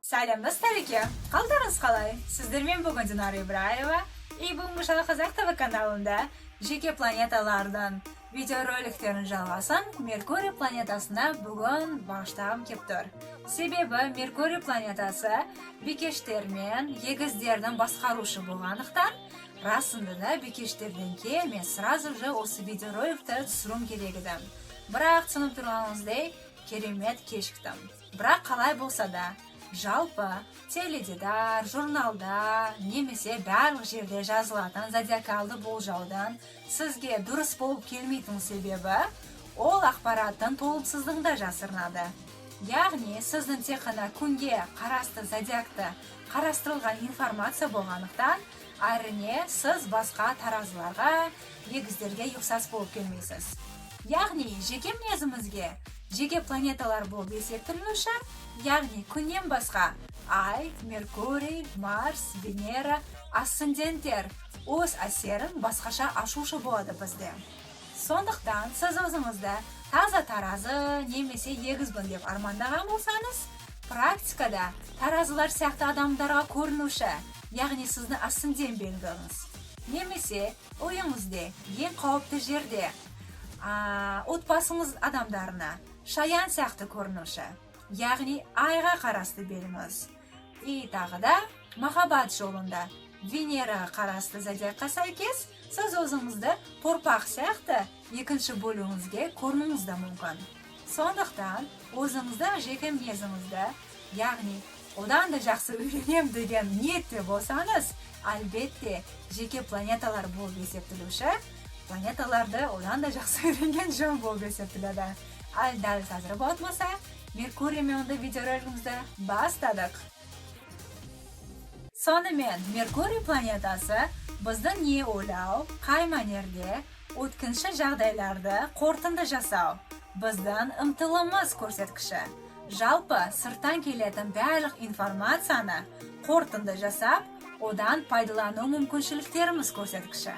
Салам достарики, қалдарыңыз қалай? Сіздермен бүгін Динара Ибраева и бүгінгі Шала Қазақ ТВ каналында жеке планеталардың видеороликтерін жалғасын Меркурий планетасына бүгін бағыштағым кеп тұр. Себебі Меркурий планетасы бикештер мен егіздердің басқарушы болғандықтан, расында да бикештерден кейін мен сразу же осы видеороликті түсіруім керек еді. Бірақ түсініп тұрғаныңыздай керемет кешіктім. Бірақ қалай болса да, жалпы теледидар, журналда, немесе барлық жерде жазылатын зодиакалды болжаудан сізге дұрыс болып келмейтін себебі ол ақпараттың толықсыздығында жасырынады. Яғни сіздің тек қана күнге қарасты зодиакты қарастырылған информация болғандықтан, әрине сіз басқа таразыларға, егіздерге ұқсас болып келмейсіз. Яғни жеке мінезімізге жеке планеталар болып есептелуші, яғни күннен басқа Ай, Меркурий, Марс, Венера, асценденттер өз әсерін басқаша ашушы болады бізде. Сондықтан сіз өзіңізді таза таразы немесе егізбін деп армандаған болсаңыз, практикада таразылар сияқты адамдарға көрінуші, яғни сіздің асцендент белгіңіз. Немесе ойыңызде ең қауіпті жерде отбасыңыз адамдарына шаян сияқты көрінуші, яғни айға қарасты беліңіз. И тағы да махаббат жолында Венераға қарасты зодиакқа сәйкес, сіз өзіңізді торпақ сияқты екінші бөлігіңізге көрінуіңіз де мүмкін. Сондықтан өзіңізді жеке мінезіңізді, яғни одан да жақсы үйренем деген ниетте болсаңыз, әлбетте жеке планеталар болып есептелуші, планеталарды одан да жақсы үйренген жөн болып есептеледі. Ал дәл қазір болмаса, Меркурий мен онда видеоролигімізді бастадық. Сонымен, Меркурий планетасы біздің не ойлау, қай манерде өткінші жағдайларды қорытынды жасау, біздің ұмтылымыз көрсеткіші. Жалпы сырттан келетін барлық информацияны қорытынды жасап, одан пайдалану мүмкіншіліктеріміз көрсеткіші.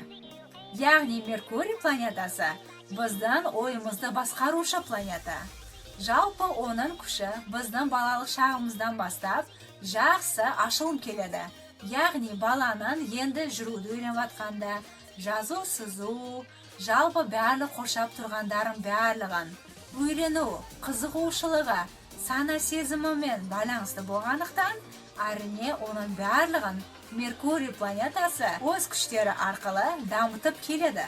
Яғни Меркурий планетасы біздің ойымызды басқарушы планета. Жалпы оның күші біздің балалық шағымыздан бастап жақсы ашылым келеді. Яғни баланың енді жүруді үйреніп жатқанда, жазу, сызу, жалпы барлық қоршап тұрғандарын барлығын үйрену, қызығушылығы, сана сезімімен байланысты болғандықтан, әрине оның барлығын Меркурий планетасы өз күштері арқылы дамытып келеді.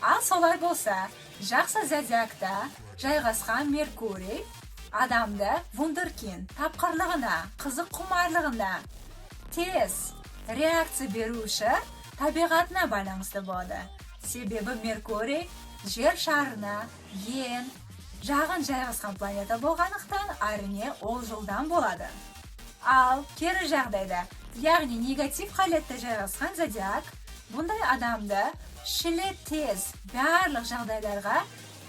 Ал солай болса, жақсы зодиакта жайғасқан Меркурий адамды вундеркинд, тапқырлығына, қызық құмарлығына, тез реакция беруші табиғатына байланысты болады. Себебі Меркурий жер шарына ең жағын жайғасқан планета болғандықтан, әрине ол жылдан болады. Ал кері жағдайда, яғни негатив халетте жайғасқан зодиак, бұндай адамды шілі тез барлық жағдайларға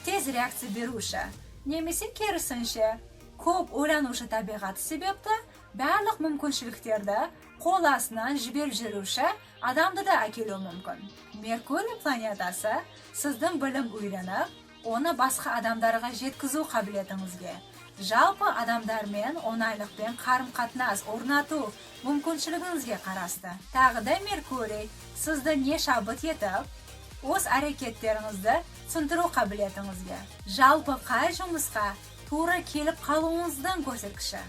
тез реакция беруші, немесе керісінше көп ойланушы табиғаты себепті барлық мүмкіншіліктерді қол астынан жіберіп жүруші адамды да әкелуі мүмкін. Меркурий планетасы сіздің білім үйреніп, оны басқа адамдарға жеткізу қабілетіңізге, жалпы адамдармен оңайлықпен қарым-қатынас орнату мүмкіншілігіңізге қарасты. Тағы да Меркурий сізді не шабыт етіп, өз әрекеттеріңізді түсіндіру қабілетіңізге, жалпы қай жұмысқа тура келіп қалуыңыздың көрсеткіші.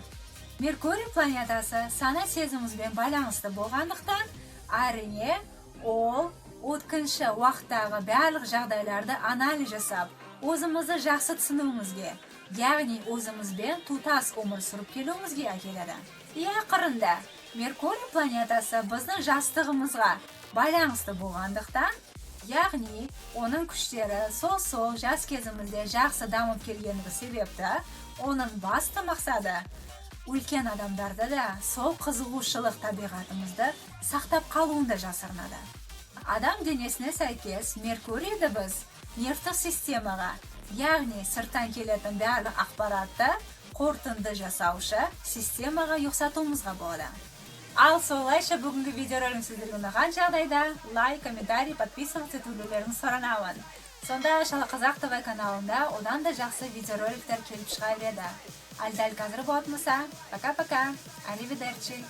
Меркурий планетасы сана сезімімізбен байланысты болғандықтан, әрине ол өткінші уақыттағы барлық жағдайларды анализ жасап, өзімізді жақсы түсінуімізге, яғни өзімізбен тұтас өмір сүріп келуімізге әкеледі. И ақырында Меркурий планетасы біздің жастығымызға байланысты болғандықтан, яғни оның күштері сол жас кезімізде жақсы дамып келгендігі себепті, оның басты мақсады үлкен адамдарды да сол қызығушылық табиғатымызды сақтап қалуында жасырынады. Адам денесіне сәйкес Меркурийді біз нервтік системаға, яғни сырттан келетін барлық ақпаратты қорытынды жасаушы системаға ұқсатуымызға болады. Ал солайша бүгінгі видеоролик сіздерге ұнаған жағдайда лайк, комментарий, подписываться етулеріңізді сұранамын. Сонда Шала Қазақ ТВ каналында одан да жақсы видеороликтер келіп шыға береді. Ал дәл қазір болмаса, пока-пока, аривидерчи.